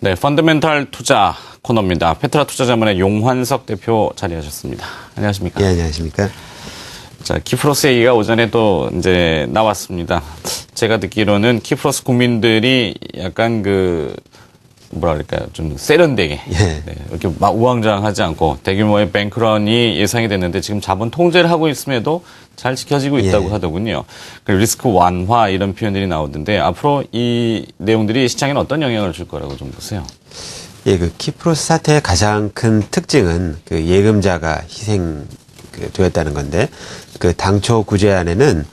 네, 펀더멘탈 투자 코너입니다. 페트라 투자자문의 용환석 대표 자리하셨습니다. 안녕하십니까? 예, 안녕하십니까? 자, 키프로스 얘기가 오전에 또 이제 나왔습니다. 제가 듣기로는 키프로스 국민들이 약간 뭐랄까요, 좀 세련되게. 예. 네, 이렇게 막 우왕좌왕하지 않고 대규모의 뱅크런이 예상이 됐는데 지금 자본 통제를 하고 있음에도 잘 지켜지고 있다고 예. 하더군요. 리스크 완화 이런 표현들이 나오던데 앞으로 이 내용들이 시장에는 어떤 영향을 줄 거라고 좀 보세요. 예, 키프로스 사태의 가장 큰 특징은 예금자가 되었다는 건데, 당초 구제안에는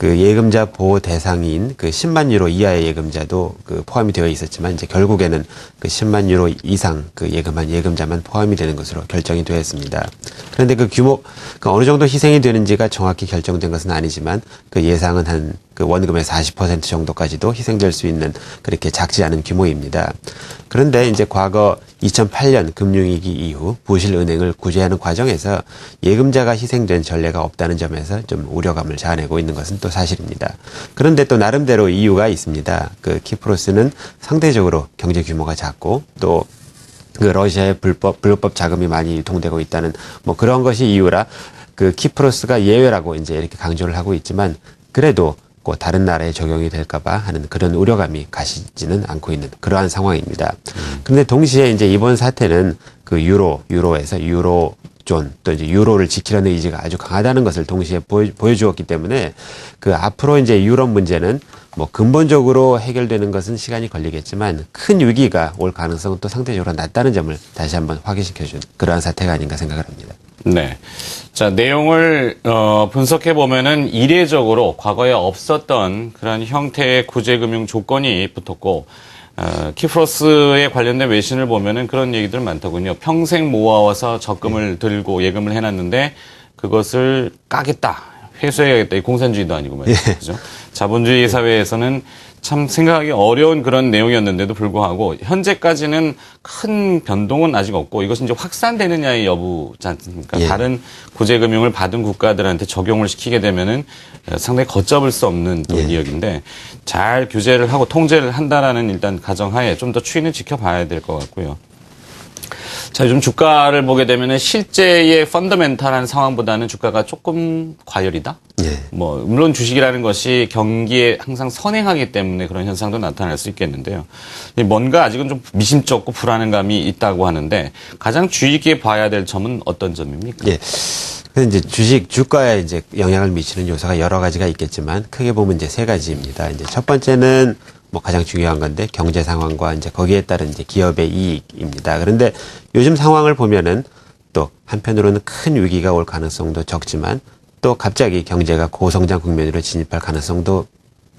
예금자 보호 대상인 10만 유로 이하의 예금자도 포함이 되어 있었지만, 이제 결국에는 10만 유로 이상 예금한 예금자만 포함이 되는 것으로 결정이 되었습니다. 그런데 규모, 어느 정도 희생이 되는지가 정확히 결정된 것은 아니지만, 예상은 한 원금의 40% 정도까지도 희생될 수 있는 그렇게 작지 않은 규모입니다. 그런데 이제 과거 2008년 금융위기 이후 부실은행을 구제하는 과정에서 예금자가 희생된 전례가 없다는 점에서 좀 우려감을 자아내고 있는 것은 또 사실입니다. 그런데 또 나름대로 이유가 있습니다. 키프로스는 상대적으로 경제 규모가 작고 또 러시아의 불법 자금이 많이 유통되고 있다는 그런 것이 이유라 키프로스가 예외라고 이제 이렇게 강조를 하고 있지만 그래도 다른 나라에 적용이 될까봐 하는 그런 우려감이 가시지는 않고 있는 그러한 상황입니다. 그런데 동시에 이제 이번 사태는 유로에서 유로존 또 이제 유로를 지키려는 의지가 아주 강하다는 것을 동시에 보여주었기 때문에 앞으로 이제 유럽 문제는 근본적으로 해결되는 것은 시간이 걸리겠지만 큰 위기가 올 가능성은 또 상대적으로 낮다는 점을 다시 한번 확인시켜준 그러한 사태가 아닌가 생각을 합니다. 네. 자, 내용을, 분석해 보면은 이례적으로 과거에 없었던 그런 형태의 구제금융 조건이 붙었고, 키프로스에 관련된 외신을 보면은 그런 얘기들 많더군요. 평생 모아와서 적금을 들고 예금을 해놨는데 그것을 까겠다. 회수해야겠다. 이 공산주의도 아니고 말이죠. 예. 그죠? 자본주의 사회에서는 참 생각하기 어려운 그런 내용이었는데도 불구하고 현재까지는 큰 변동은 아직 없고 이것이 이제 확산되느냐의 여부지 않습니까? 예. 다른 구제금융을 받은 국가들한테 적용을 시키게 되면은 상당히 걷잡을 수 없는 또 예. 이야기인데 잘 규제를 하고 통제를 한다라는 일단 가정하에 좀 더 추이는 지켜봐야 될 것 같고요. 자, 요즘 주가를 보게 되면은 실제의 펀더멘탈한 상황보다는 주가가 조금 과열이다? 예. 물론 주식이라는 것이 경기에 항상 선행하기 때문에 그런 현상도 나타날 수 있겠는데요. 뭔가 아직은 좀 미심쩍고 불안한 감이 있다고 하는데 가장 주의 깊게 봐야 될 점은 어떤 점입니까? 예. 이제 주가에 이제 영향을 미치는 요소가 여러 가지가 있겠지만 크게 보면 이제 세 가지입니다. 이제 첫 번째는 가장 중요한 건데 경제 상황과 이제 거기에 따른 이제 기업의 이익입니다. 그런데 요즘 상황을 보면은 또 한편으로는 큰 위기가 올 가능성도 적지만 또 갑자기 경제가 고성장 국면으로 진입할 가능성도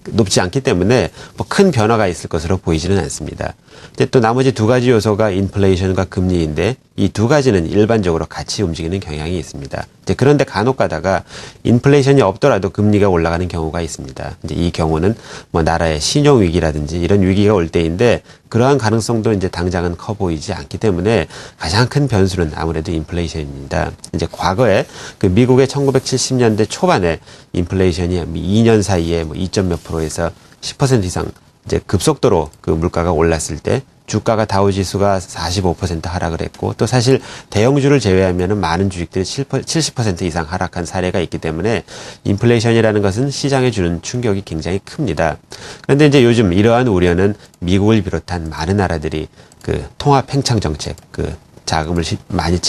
높지 않기 때문에 큰 변화가 있을 것으로 보이지는 않습니다. 근데 또 나머지 두 가지 요소가 인플레이션과 금리인데 이 두 가지는 일반적으로 같이 움직이는 경향이 있습니다. 이제 그런데 간혹 가다가 인플레이션이 없더라도 금리가 올라가는 경우가 있습니다. 이제 이 경우는 나라의 신용 위기라든지 이런 위기가 올 때인데 그러한 가능성도 이제 당장은 커 보이지 않기 때문에 가장 큰 변수는 아무래도 인플레이션입니다. 이제 과거에 미국의 1970년대 초반에 인플레이션이 2년 사이에 2몇 %에서 10% 이상 이제 급속도로 물가가 올랐을 때 주가가 다우지수가 45% 하락을 했고 또 사실 대형주를 제외하면은 많은 주식들이 70% 이상 하락한 사례가 있기 때문에 인플레이션이라는 것은 시장에 주는 충격이 굉장히 큽니다. 그런데 이제 요즘 이러한 우려는 미국을 비롯한 많은 나라들이 통합 팽창 정책, 자금을 많이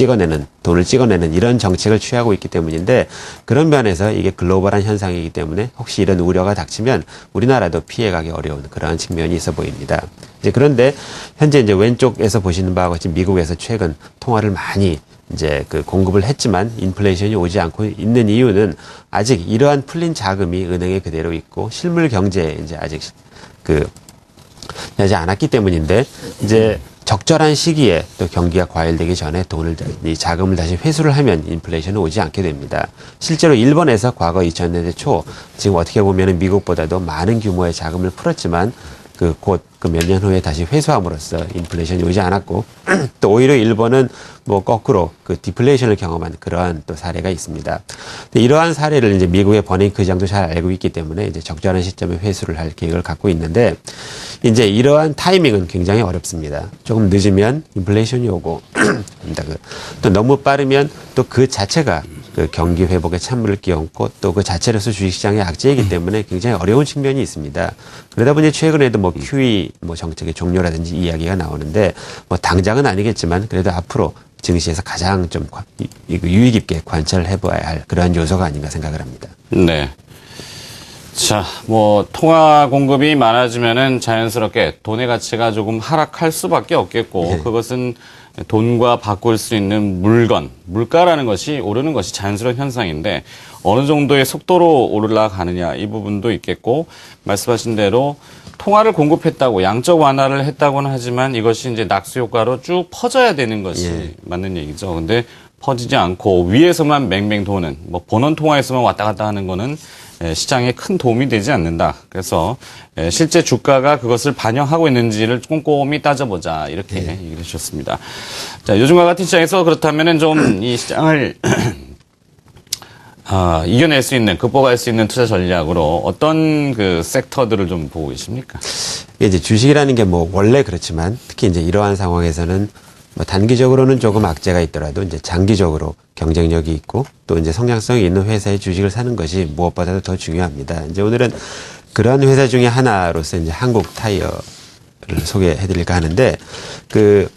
돈을 찍어내는 이런 정책을 취하고 있기 때문인데 그런 면에서 이게 글로벌한 현상이기 때문에 혹시 이런 우려가 닥치면 우리나라도 피해가기 어려운 그러한 측면이 있어 보입니다. 이제 그런데 현재 이제 왼쪽에서 보시는 바와 같이 미국에서 최근 통화를 많이 이제 공급을 했지만 인플레이션이 오지 않고 있는 이유는 아직 이러한 풀린 자금이 은행에 그대로 있고 실물 경제에 이제 아직 나지 않았기 때문인데 이제 적절한 시기에 또 경기가 과열되기 전에 이 자금을 다시 회수를 하면 인플레이션은 오지 않게 됩니다. 실제로 일본에서 과거 2000년대 초 지금 어떻게 보면 미국보다도 많은 규모의 자금을 풀었지만 곧 그 몇 년 후에 다시 회수함으로써 인플레이션이 오지 않았고 또 오히려 일본은 뭐 거꾸로 그 디플레이션을 경험한 그러한 또 사례가 있습니다. 이러한 사례를 이제 미국의 버냉키 의장도 잘 알고 있기 때문에 이제 적절한 시점에 회수를 할 계획을 갖고 있는데 이제 이러한 타이밍은 굉장히 어렵습니다. 조금 늦으면 인플레이션이 오고 또 너무 빠르면 또 그 자체가 그 경기 회복에 찬물을 끼얹고 또 그 자체로서 주식시장의 악재이기 때문에 굉장히 어려운 측면이 있습니다. 그러다 보니 최근에도 뭐 QE 뭐 정책의 종료라든지 이야기가 나오는데 뭐 당장은 아니겠지만 그래도 앞으로 증시에서 가장 좀 유의 깊게 관찰을 해봐야 할 그러한 요소가 아닌가 생각을 합니다. 네. 자, 뭐 통화 공급이 많아지면은 자연스럽게 돈의 가치가 조금 하락할 수밖에 없겠고 네. 그것은 돈과 바꿀 수 있는 물건, 물가라는 것이 오르는 것이 자연스러운 현상인데 어느 정도의 속도로 올라가느냐 이 부분도 있겠고 말씀하신 대로 통화를 공급했다고 양적 완화를 했다고는 하지만 이것이 이제 낙수 효과로 쭉 퍼져야 되는 것이 맞는 얘기죠. 근데 퍼지지 않고 위에서만 맹맹 도는 뭐 본원 통화에서만 왔다 갔다 하는 거는 시장에 큰 도움이 되지 않는다. 그래서 실제 주가가 그것을 반영하고 있는지를 꼼꼼히 따져보자. 이렇게 얘기를 해주셨습니다. 자, 요즘과 같은 시장에서 그렇다면은 좀 이 시장을 이겨낼 수 있는, 극복할 수 있는 투자 전략으로 어떤 그 섹터들을 좀 보고 계십니까? 이제 주식이라는 게 뭐 원래 그렇지만 특히 이제 이러한 상황에서는 뭐 단기적으로는 조금 악재가 있더라도 이제 장기적으로 경쟁력이 있고 또 이제 성장성이 있는 회사의 주식을 사는 것이 무엇보다도 더 중요합니다. 이제 오늘은 그런 회사 중에 하나로서 이제 한국 타이어를 소개해드릴까 하는데 그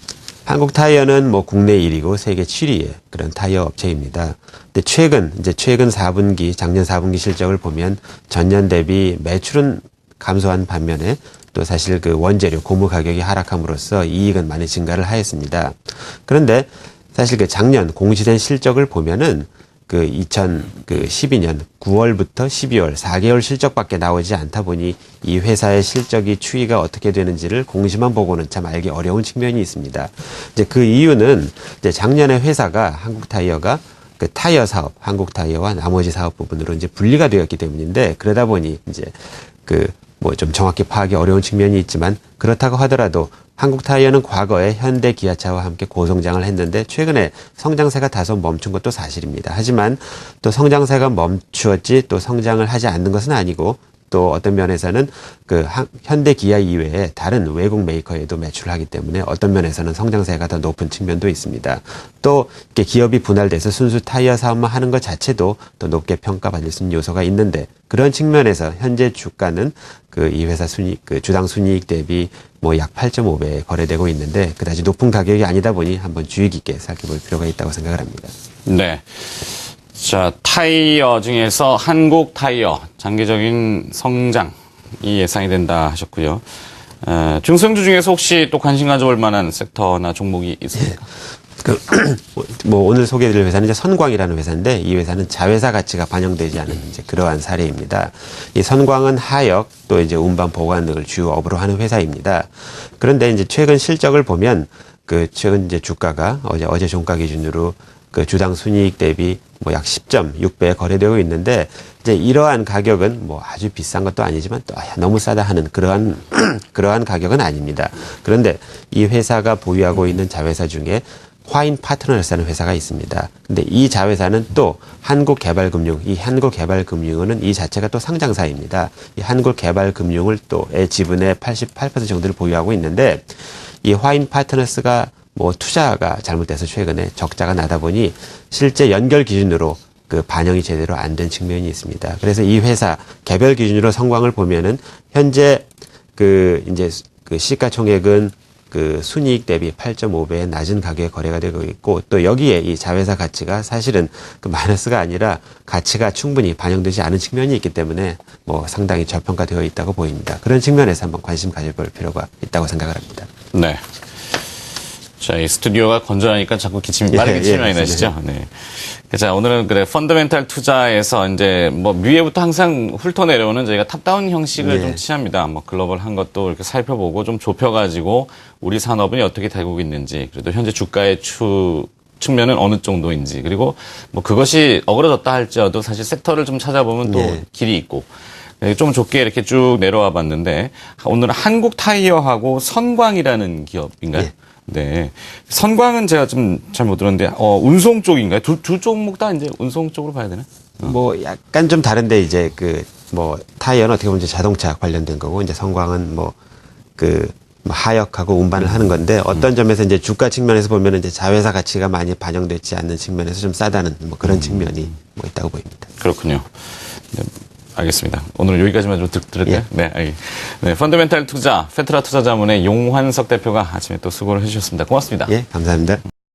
한국 타이어는 뭐 국내 1위고 세계 7위의 그런 타이어 업체입니다. 근데 최근 4분기, 작년 4분기 실적을 보면 전년 대비 매출은 감소한 반면에 또 사실 그 원재료, 고무 가격이 하락함으로써 이익은 많이 증가를 하였습니다. 그런데 사실 그 작년 공시된 실적을 보면은 그 2012년 9월부터 12월 4개월 실적밖에 나오지 않다 보니 이 회사의 실적이 추이가 어떻게 되는지를 공시만 보고는 참 알기 어려운 측면이 있습니다. 이제 그 이유는 이제 작년에 회사가 한국타이어가 그 타이어 사업, 한국타이어와 나머지 사업 부분으로 이제 분리가 되었기 때문인데 그러다 보니 이제 그 뭐 좀 정확히 파악이 어려운 측면이 있지만 그렇다고 하더라도 한국타이어는 과거에 현대 기아차와 함께 고성장을 했는데 최근에 성장세가 다소 멈춘 것도 사실입니다. 하지만 또 성장세가 멈추었지 또 성장을 하지 않는 것은 아니고 또 어떤 면에서는 그 현대 기아 이외에 다른 외국 메이커에도 매출을 하기 때문에 어떤 면에서는 성장세가 더 높은 측면도 있습니다. 또 이렇게 기업이 분할돼서 순수 타이어 사업만 하는 것 자체도 더 높게 평가받을 수 있는 요소가 있는데 그런 측면에서 현재 주가는 그 이 회사 순이익, 그 주당 순이익 대비 뭐 약 8.5배에 거래되고 있는데 그다지 높은 가격이 아니다 보니 한번 주의 깊게 살펴볼 필요가 있다고 생각을 합니다. 네. 자, 타이어 중에서 한국 타이어 장기적인 성장이 예상이 된다 하셨고요. 중성주 중에서 혹시 또 관심 가져볼 만한 섹터나 종목이 있습니까? 뭐 오늘 소개해드릴 회사는 이제 선광이라는 회사인데 이 회사는 자회사 가치가 반영되지 않은 이제 그러한 사례입니다. 이 선광은 하역 또 이제 운반 보관 등을 주요 업으로 하는 회사입니다. 그런데 이제 최근 실적을 보면 그 최근 이제 주가가 어제 종가 기준으로 그 주당 순이익 대비 뭐 약 10.6배에 거래되고 있는데 이제 이러한 가격은 뭐 아주 비싼 것도 아니지만 또 너무 싸다 하는 그러한 가격은 아닙니다. 그런데 이 회사가 보유하고 있는 자회사 중에 화인 파트너스라는 회사가 있습니다. 근데 이 자회사는 또 한국개발금융, 이 한국개발금융은 이 자체가 또 상장사입니다. 이 한국개발금융을 또의 지분의 88% 정도를 보유하고 있는데 이 화인 파트너스가 뭐 투자가 잘못돼서 최근에 적자가 나다 보니 실제 연결 기준으로 그 반영이 제대로 안 된 측면이 있습니다. 그래서 이 회사 개별 기준으로 성광을 보면은 현재 그 이제 그 시가총액은 그 순이익 대비 8.5배의 낮은 가격에 거래가 되고 있고 또 여기에 이 자회사 가치가 사실은 그 마이너스가 아니라 가치가 충분히 반영되지 않은 측면이 있기 때문에 뭐 상당히 저평가되어 있다고 보입니다. 그런 측면에서 한번 관심 가져볼 필요가 있다고 생각을 합니다. 네. 자, 이 스튜디오가 건조하니까 자꾸 빠르게 기침이 많이 나시죠? 네. 자, 오늘은 그래, 펀더멘탈 투자에서 이제 뭐 위에부터 항상 훑어내려오는 저희가 탑다운 형식을 좀 취합니다. 뭐 글로벌한 것도 이렇게 살펴보고 좀 좁혀가지고 우리 산업이 어떻게 되고 있는지, 그래도 현재 주가의 측면은 어느 정도인지, 그리고 뭐 그것이 어그러졌다 할지라도 사실 섹터를 좀 찾아보면 또 길이 있고, 좀 좁게 이렇게 쭉 내려와 봤는데 오늘은 한국 타이어하고 선광이라는 기업인가요? 예. 네. 선광은 제가 좀 잘 못 들었는데 운송 쪽인가요? 두 종목 다 이제 운송 쪽으로 봐야 되나? 뭐 약간 좀 다른데 이제 그 뭐 타이어는 어떻게 보면 이제 자동차 관련된 거고 이제 성광은 뭐 하역하고 운반을 하는 건데 어떤 점에서 이제 주가 측면에서 보면 이제 자회사 가치가 많이 반영되지 않는 측면에서 좀 싸다는 뭐 그런 측면이 뭐 있다고 보입니다. 그렇군요. 네, 알겠습니다. 오늘 여기까지만 좀 들을까요? 예. 네, 펀더멘탈 투자, 페트라 투자자문의 용환석 대표가 아침에 또 수고를 해주셨습니다. 고맙습니다. 예, 감사합니다.